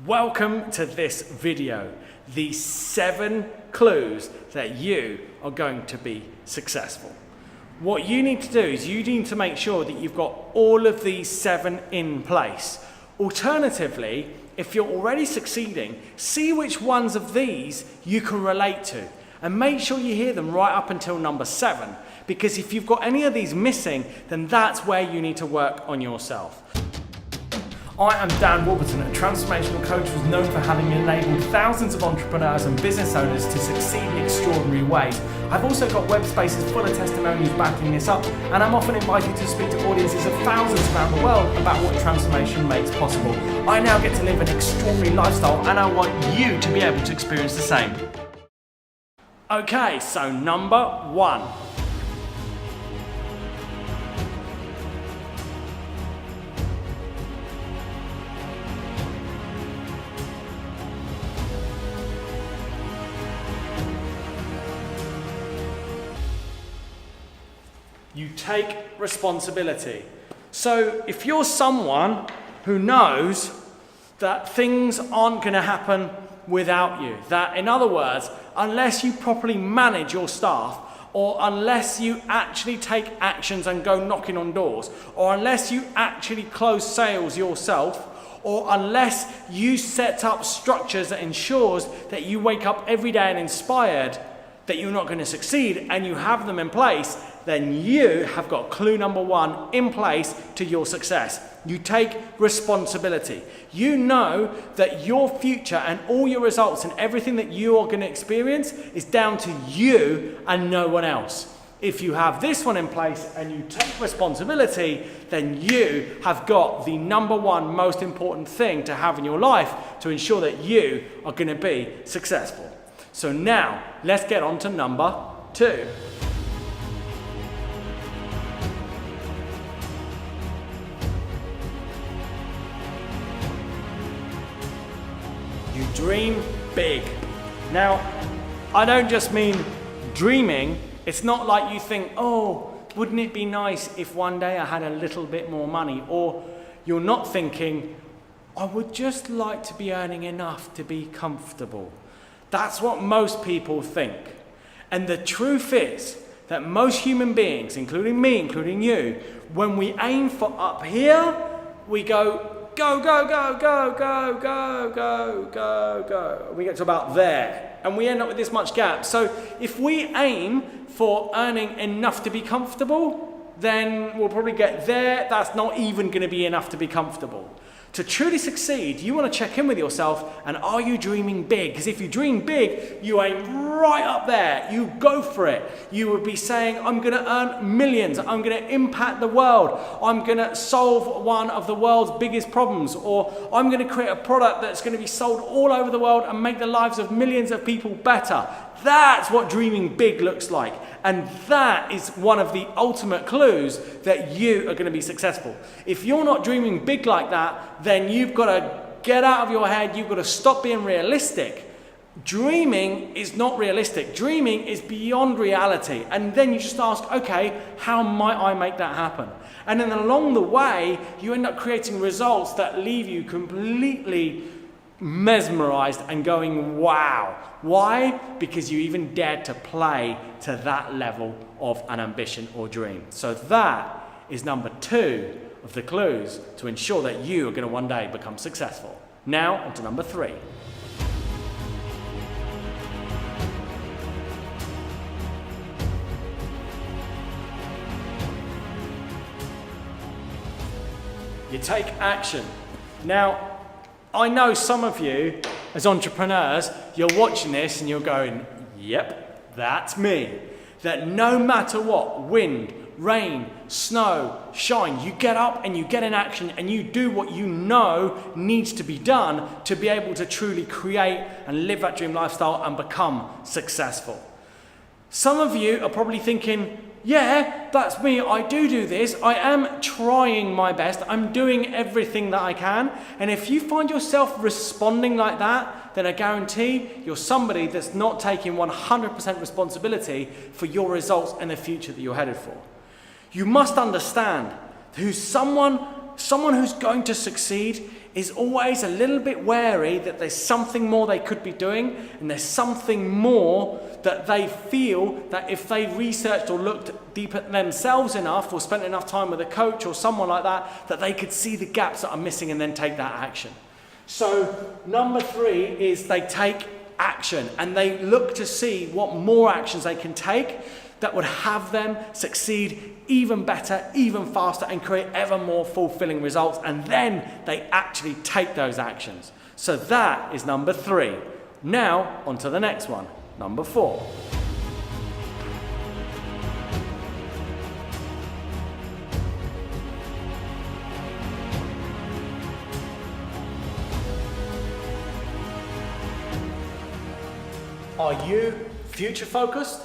Welcome to this video, the 7 clues that you are going to be successful. What you need to do is you need to make sure that you've got all of these 7 in place. Alternatively, if you're already succeeding, see which ones of these you can relate to and make sure you hear them right up until number 7, because if you've got any of these missing, then that's where you need to work on yourself. I am Dan Warburton, a transformational coach who's known for having enabled thousands of entrepreneurs and business owners to succeed in extraordinary ways. I've also got web spaces full of testimonials backing this up, and I'm often invited to speak to audiences of thousands around the world about what transformation makes possible. I now get to live an extraordinary lifestyle, and I want you to be able to experience the same. Okay, so number 1. You take responsibility. So if you're someone who knows that things aren't going to happen without you, that in other words, unless you properly manage your staff, or unless you actually take actions and go knocking on doors, or unless you actually close sales yourself, or unless you set up structures that ensures that you wake up every day and inspired that you're not going to succeed, and you have them in place, then you have got clue number 1 in place to your success. You take responsibility. You know that your future and all your results and everything that you are going to experience is down to you and no one else. If you have this one in place and you take responsibility, then you have got the number 1 most important thing to have in your life to ensure that you are going to be successful. So now, let's get on to number 2. You dream big. Now, I don't just mean dreaming. It's not like you think, oh, wouldn't it be nice if one day I had a little bit more money? Or you're not thinking, I would just like to be earning enough to be comfortable. That's what most people think. And the truth is that most human beings, including me, including you, when we aim for up here, we go, go, go, go, go, go, go, go, go, go. We get to about there, and we end up with this much gap. So if we aim for earning enough to be comfortable, then we'll probably get there. That's not even going to be enough to be comfortable. To truly succeed, you want to check in with yourself, and are you dreaming big? Because if you dream big, you aim right up there. You go for it. You would be saying, I'm going to earn millions. I'm going to impact the world. I'm going to solve one of the world's biggest problems. Or I'm going to create a product that's going to be sold all over the world and make the lives of millions of people better. That's what dreaming big looks like. And that is one of the ultimate clues that you are going to be successful. If you're not dreaming big like that, then you've got to get out of your head. You've got to stop being realistic. Dreaming is not realistic. Dreaming is beyond reality. And then you just ask, okay, how might I make that happen? And then along the way, you end up creating results that leave you completely mesmerized and going, wow. Why? Because you even dared to play to that level of an ambition or dream. So that is number 2 of the clues to ensure that you are going to one day become successful. Now on to number 3. You take action. Now, I know some of you, as entrepreneurs, you're watching this and you're going, yep, that's me. That no matter what, wind, rain, snow, shine, you get up and you get in action and you do what you know needs to be done to be able to truly create and live that dream lifestyle and become successful. Some of you are probably thinking, yeah, that's me, I do this, I am trying my best, I'm doing everything that I can. And if you find yourself responding like that, then I guarantee you're somebody that's not taking 100% responsibility for your results and the future that you're headed for. You must understand who someone someone who's going to succeed is always a little bit wary that there's something more they could be doing, and there's something more that they feel that if they researched or looked deep at themselves enough or spent enough time with a coach or someone like that, that they could see the gaps that are missing and then take that action. So number 3 is they take action and they look to see what more actions they can take that would have them succeed even better, even faster, and create ever more fulfilling results. And then they actually take those actions. So that is number 3. Now, on to the next one, number 4. Are you future focused?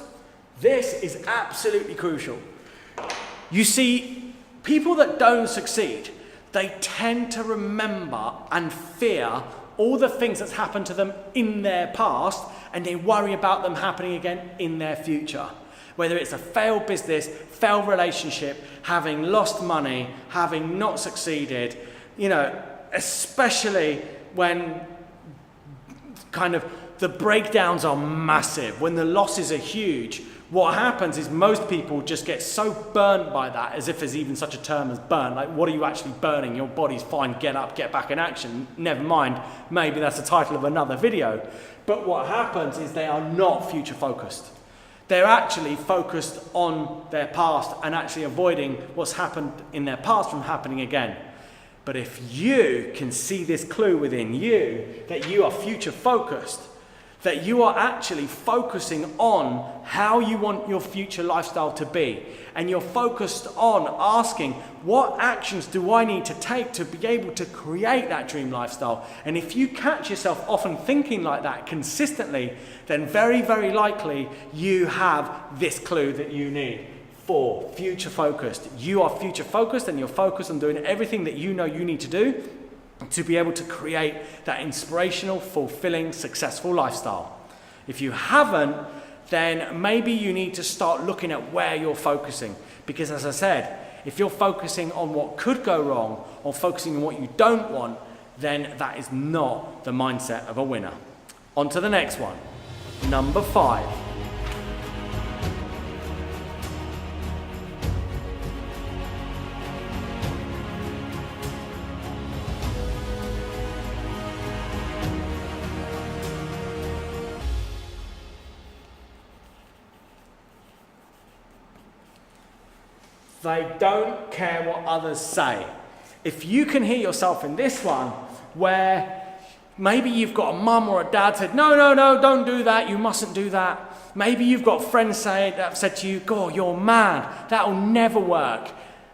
This is absolutely crucial. You see, people that don't succeed, they tend to remember and fear all the things that's happened to them in their past, and they worry about them happening again in their future. Whether it's a failed business, failed relationship, having lost money, having not succeeded, especially when kind of the breakdowns are massive, when the losses are huge. What happens is most people just get so burnt by that, as if there's even such a term as burn. Like, what are you actually burning? Your body's fine, get up, get back in action. Never mind, maybe that's the title of another video. But what happens is they are not future focused. They're actually focused on their past and actually avoiding what's happened in their past from happening again. But if you can see this clue within you, that you are future focused, that you are actually focusing on how you want your future lifestyle to be. And you're focused on asking, what actions do I need to take to be able to create that dream lifestyle? And if you catch yourself often thinking like that consistently, then very, very likely you have this clue that you need. 4, future focused. You are future focused, and you're focused on doing everything that you know you need to do to be able to create that inspirational, fulfilling, successful lifestyle. If you haven't, then maybe you need to start looking at where you're focusing. Because as I said, if you're focusing on what could go wrong or focusing on what you don't want, then that is not the mindset of a winner. On to the next one. Number 5. They don't care what others say. If you can hear yourself in this one, where maybe you've got a mum or a dad said, no, don't do that, you mustn't do that. Maybe you've got friends that have said to you, God, you're mad, that'll never work.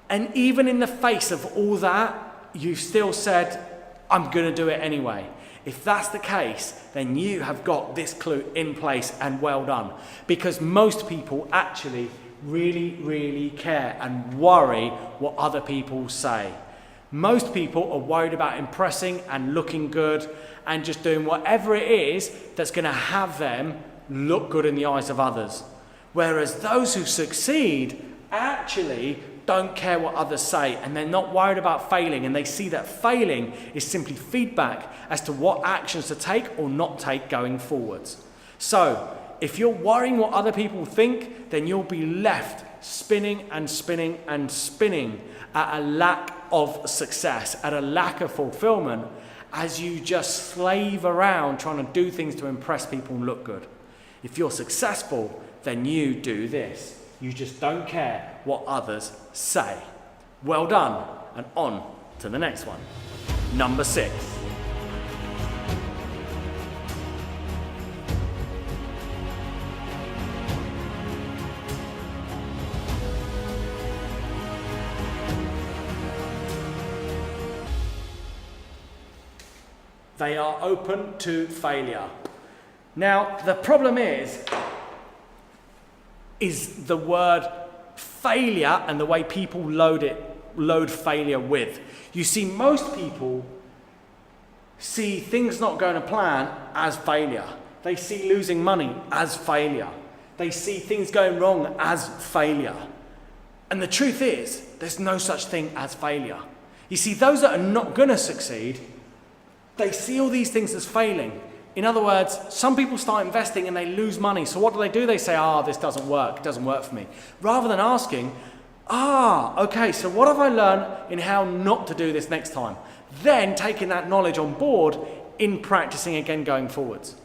And even in the face of all that, you've still said, I'm going to do it anyway. If that's the case, then you have got this clue in place, and well done. Because most people actually really, really care and worry what other people say. Most people are worried about impressing and looking good and just doing whatever it is that's going to have them look good in the eyes of others. Whereas those who succeed actually don't care what others say, and they're not worried about failing, and they see that failing is simply feedback as to what actions to take or not take going forwards. So if you're worrying what other people think, then you'll be left spinning and spinning and spinning at a lack of success, at a lack of fulfillment, as you just slave around trying to do things to impress people and look good. If you're successful, then you do this. You just don't care what others say. Well done, and on to the next one. Number 6. They are open to failure. Now, the problem is the word failure and the way people load failure with. You see, most people see things not going to plan as failure. They see losing money as failure. They see things going wrong as failure. And the truth is, there's no such thing as failure. You see, those that are not going to succeed, they see all these things as failing. In other words, some people start investing and they lose money. So what do? They say, this doesn't work. It doesn't work for me. Rather than asking, okay, so what have I learned in how not to do this next time? Then taking that knowledge on board in practicing again going forwards.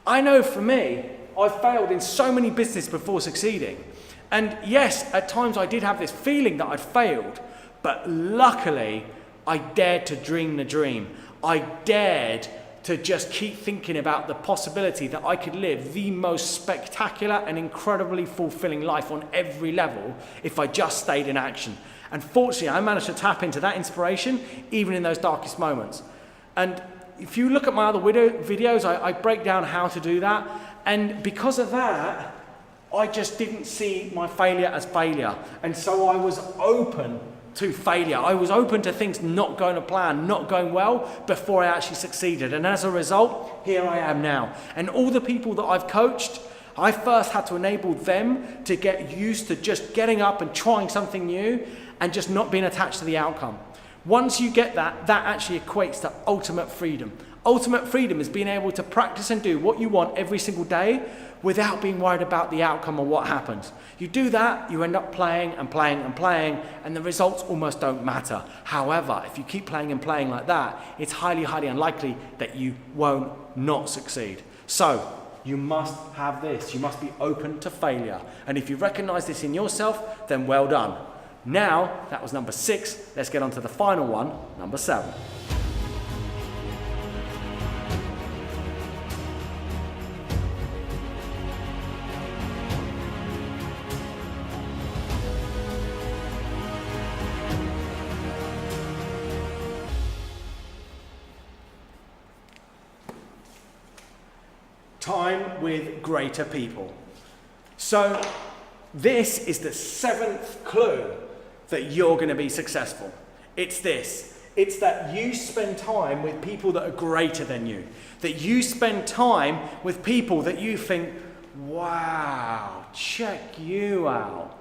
I know for me, I've failed in so many businesses before succeeding. And yes, at times I did have this feeling that I'd failed, but luckily I dared to dream the dream. I dared to just keep thinking about the possibility that I could live the most spectacular and incredibly fulfilling life on every level if I just stayed in action. And fortunately, I managed to tap into that inspiration even in those darkest moments. And if you look at my other videos, I break down how to do that. And because of that, I just didn't see my failure as failure. And so I was open to failure. I was open to things not going to plan, not going well, before I actually succeeded. And as a result, here I am now. And all the people that I've coached, I first had to enable them to get used to just getting up and trying something new and just not being attached to the outcome. Once you get that, that actually equates to ultimate freedom. Ultimate freedom is being able to practice and do what you want every single day without being worried about the outcome or what happens. You do that, you end up playing and playing and playing, and the results almost don't matter. However, if you keep playing and playing like that, it's highly, highly unlikely that you won't not succeed. So, you must have this. You must be open to failure. And if you recognize this in yourself, then well done. Now, that was number 6. Let's get on to the final one, number 7. Time with greater people. So this is the 7th clue that you're going to be successful. It's this. It's that you spend time with people that are greater than you. That you spend time with people that you think, wow, check you out.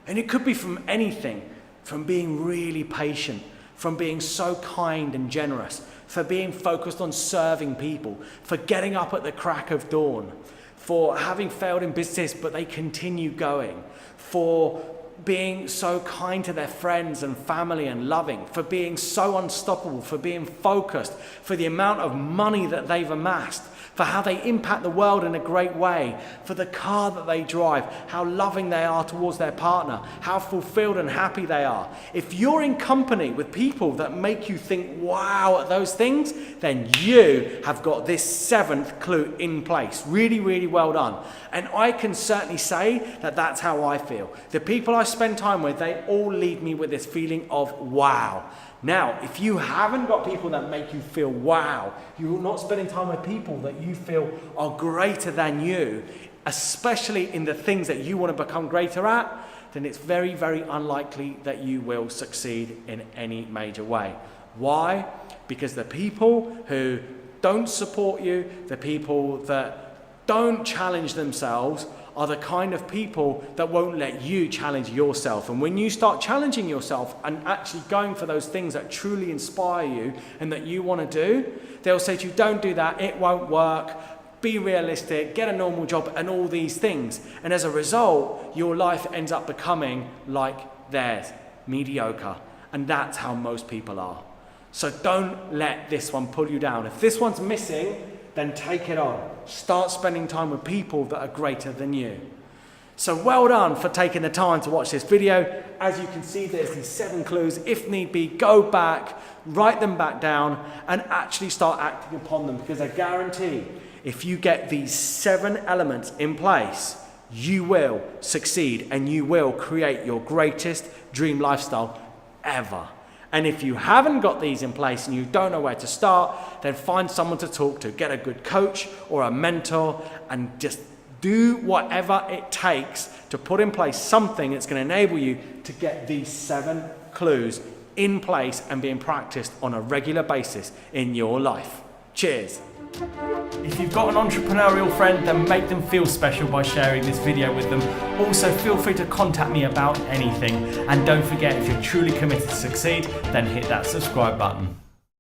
And it could be from anything, from being really patient, from being so kind and generous, for being focused on serving people, for getting up at the crack of dawn, for having failed in business but they continue going, for being so kind to their friends and family and loving, for being so unstoppable, for being focused, for the amount of money that they've amassed, for how they impact the world in a great way, for the car that they drive, how loving they are towards their partner, how fulfilled and happy they are. If you're in company with people that make you think, wow, at those things, then you have got this 7th clue in place. Really, really well done. And I can certainly say that that's how I feel. The people I spend time with, they all leave me with this feeling of wow. Now, if you haven't got people that make you feel wow, you're not spending time with people that you feel are greater than you, especially in the things that you want to become greater at, then it's very, very unlikely that you will succeed in any major way. Why? Because the people who don't support you, the people that don't challenge themselves, are the kind of people that won't let you challenge yourself. And when you start challenging yourself and actually going for those things that truly inspire you and that you want to do, they'll say to you, don't do that, it won't work, be realistic, get a normal job, and all these things. And as a result, your life ends up becoming like theirs, mediocre. And that's how most people are. So don't let this one pull you down. If this one's missing, then take it on. Start spending time with people that are greater than you. So well done for taking the time to watch this video. As you can see, there's these 7 clues. If need be, go back, write them back down, and actually start acting upon them. Because I guarantee, if you get these 7 elements in place, you will succeed and you will create your greatest dream lifestyle ever. And if you haven't got these in place and you don't know where to start, then find someone to talk to. Get a good coach or a mentor and just do whatever it takes to put in place something that's going to enable you to get these 7 clues in place and being practiced on a regular basis in your life. Cheers. If you've got an entrepreneurial friend, then make them feel special by sharing this video with them. Also, feel free to contact me about anything. And don't forget, if you're truly committed to succeed, then hit that subscribe button.